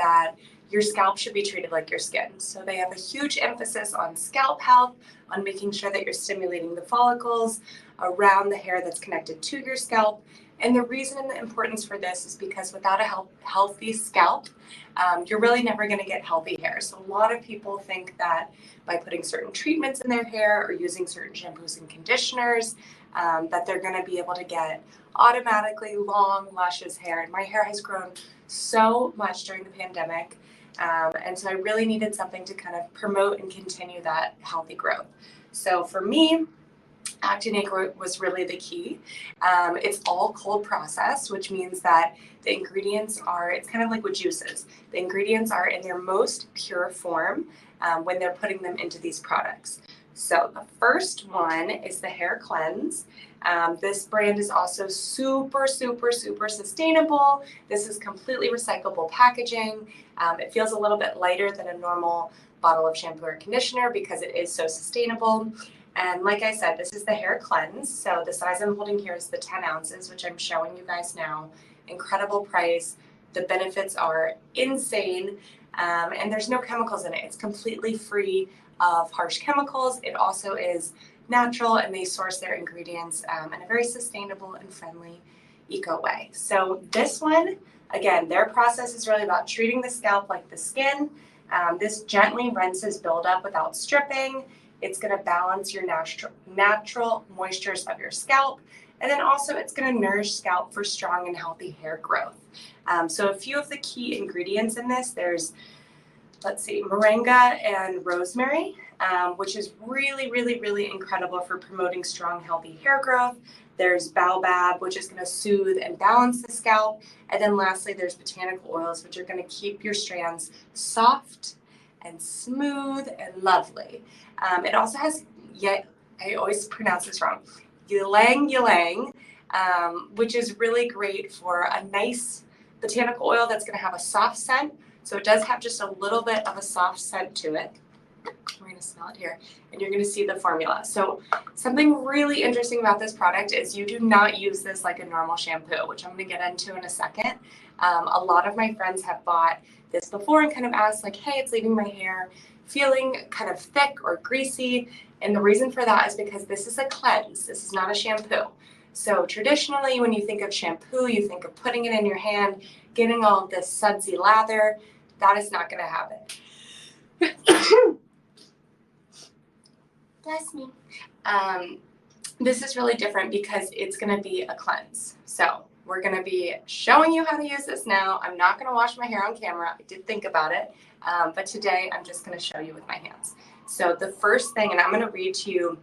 that your scalp should be treated like your skin. So they have a huge emphasis on scalp health, on making sure that you're stimulating the follicles around the hair that's connected to your scalp. And the reason and the importance for this is because without a healthy scalp, you're really never going to get healthy hair. So a lot of people think that by putting certain treatments in their hair or using certain shampoos and conditioners, that they're going to be able to get automatically long, luscious hair. And my hair has grown so much during the pandemic. And so I really needed something to kind of promote and continue that healthy growth. So for me, Act+Acre was really the key. It's all cold processed, which means that the ingredients are, it's kind of like with juices. The ingredients are in their most pure form when they're putting them into these products. So the first one is the hair cleanse. This brand is also super sustainable. This is completely recyclable packaging. It feels a little bit lighter than a normal bottle of shampoo or conditioner because it is so sustainable. And like I said, this is the hair cleanse. So the size I'm holding here is the 10 ounces, which I'm showing you guys now. Incredible price. The benefits are insane. And there's no chemicals in it. It's completely free of harsh chemicals. It also is natural, and they source their ingredients in a very sustainable and friendly eco way. So this one, again, their process is really about treating the scalp like the skin. This gently rinses buildup without stripping. It's going to balance your natural moistures of your scalp. And then also it's going to nourish scalp for strong and healthy hair growth. So a few of the key ingredients in this, there's, let's see, moringa and rosemary, which is really incredible for promoting strong, healthy hair growth. There's baobab, which is going to soothe and balance the scalp. And then lastly, there's botanical oils, which are going to keep your strands soft and smooth and lovely. It also has, I always pronounce this wrong, ylang, which is really great for a nice botanical oil that's going to have a soft scent. So it does have just a little bit of a soft scent to it. We're going to smell it here, and you're going to see the formula. So something really interesting about this product is you do not use this like a normal shampoo, which I'm going to get into in a second. A lot of my friends have bought this before and kind of asked like, hey, it's leaving my hair feeling kind of thick or greasy. And the reason for that is because this is a cleanse. This is not a shampoo. So traditionally, when you think of shampoo, you think of putting it in your hand, getting all of this sudsy lather. That is not going to happen. Bless me. This is really different because it's going to be a cleanse. So we're going to be showing you how to use this now. I'm not going to wash my hair on camera. I did think about it. But today I'm just going to show you with my hands. So the first thing, and I'm going to read to you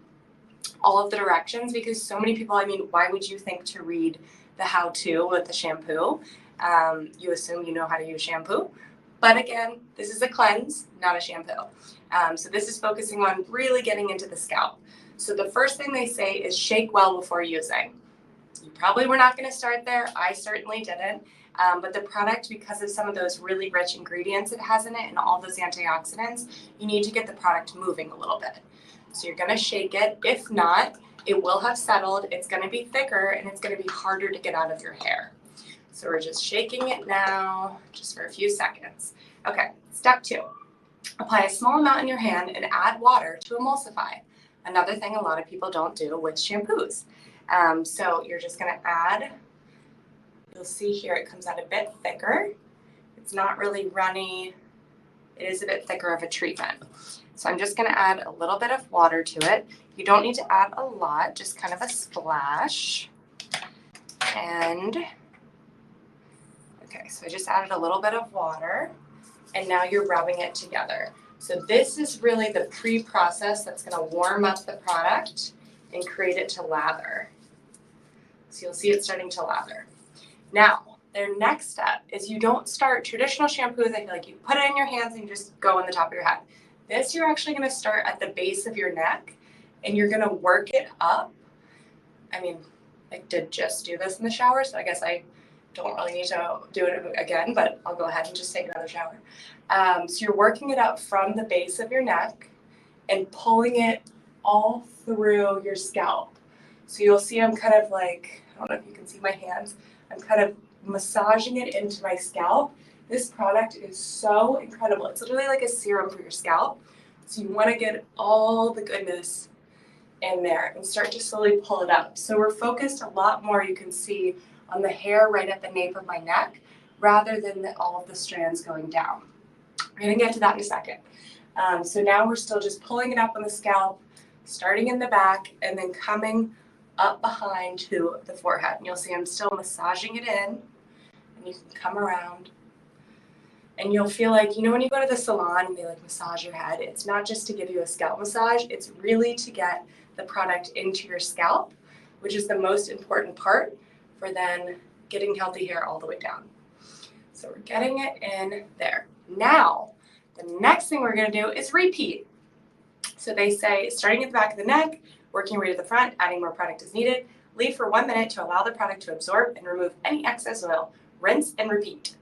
all of the directions because so many people, I mean, why would you think to read the how-to with the shampoo? You assume you know how to use shampoo. But again, this is a cleanse, not a shampoo. So this is focusing on really getting into the scalp. So the first thing they say is shake well before using. You probably were not going to start there. I certainly didn't. But the product, because of some of those really rich ingredients it has in it and all those antioxidants, you need to get the product moving a little bit. So you're going to shake it. If not, it will have settled. It's going to be thicker and it's going to be harder to get out of your hair. So we're just shaking it now, just for a few seconds. Okay, step 2. Apply a small amount in your hand and add water to emulsify. Another thing a lot of people don't do with shampoos. So you're just going to add, you'll see here it comes out a bit thicker. It's not really runny. It is a bit thicker of a treatment. So I'm just going to add a little bit of water to it. You don't need to add a lot, just kind of a splash. And okay, so I just added a little bit of water, and now you're rubbing it together. So this is really the pre-process that's going to warm up the product and create it to lather. So you'll see it starting to lather. Now, their next step is you don't start traditional shampoos. I feel like you put it in your hands and you just go in the top of your head. This, you're actually going to start at the base of your neck, and you're going to work it up. I mean, I did just do this in the shower, so I guess I don't really need to do it again, but I'll go ahead and just take another shower. So you're working it up from the base of your neck and pulling it all through your scalp. So you'll see I'm kind of like, I don't know if you can see my hands, I'm kind of massaging it into my scalp This product is so incredible. It's literally like a serum for your scalp. So you want to get all the goodness in there and start to slowly pull it up. So we're focused a lot more, you can see, on the hair right at the nape of my neck rather than all of the strands going down. We're going to get to that in a second. So now we're still just pulling it up on the scalp, starting in the back and then coming up behind to the forehead. And you'll see I'm still massaging it in, and you can come around. And you'll feel like, you know, when you go to the salon and they like massage your head, it's not just to give you a scalp massage, it's really to get the product into your scalp, which is the most important part for then getting healthy hair all the way down. So we're getting it in there. Now, the next thing we're gonna do is repeat. So they say, starting at the back of the neck, working your way to the front, adding more product as needed, leave for 1 minute to allow the product to absorb and remove any excess oil, rinse and repeat.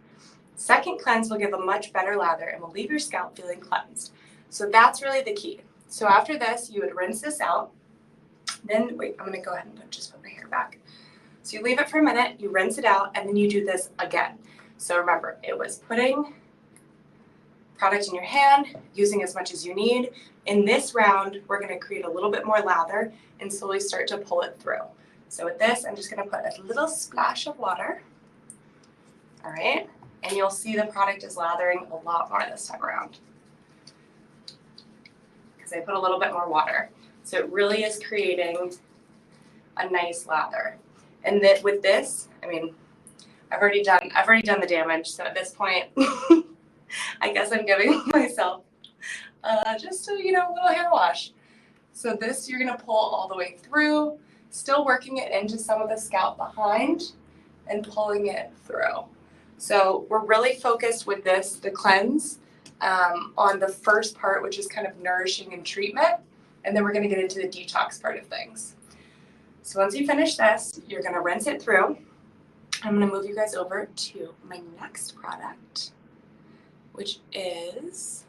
Second cleanse will give a much better lather and will leave your scalp feeling cleansed. So that's really the key. So after this, you would rinse this out. Then, wait, I'm gonna go ahead and just put my hair back. So you leave it for a minute, you rinse it out, and then you do this again. So remember, it was putting product in your hand, using as much as you need. In this round, we're gonna create a little bit more lather and slowly start to pull it through. So with this, I'm just gonna put a little splash of water. All right. And you'll see the product is lathering a lot more this time around because I put a little bit more water. So it really is creating a nice lather. And that with this, I mean, I've already done the damage. So at this point, I guess I'm giving myself just a little hair wash. So this you're gonna pull all the way through, still working it into some of the scalp behind and pulling it through. So we're really focused with this, the cleanse, on the first part, which is kind of nourishing and treatment, and then we're going to get into the detox part of things. So once you finish this, you're going to rinse it through. I'm going to move you guys over to my next product, which is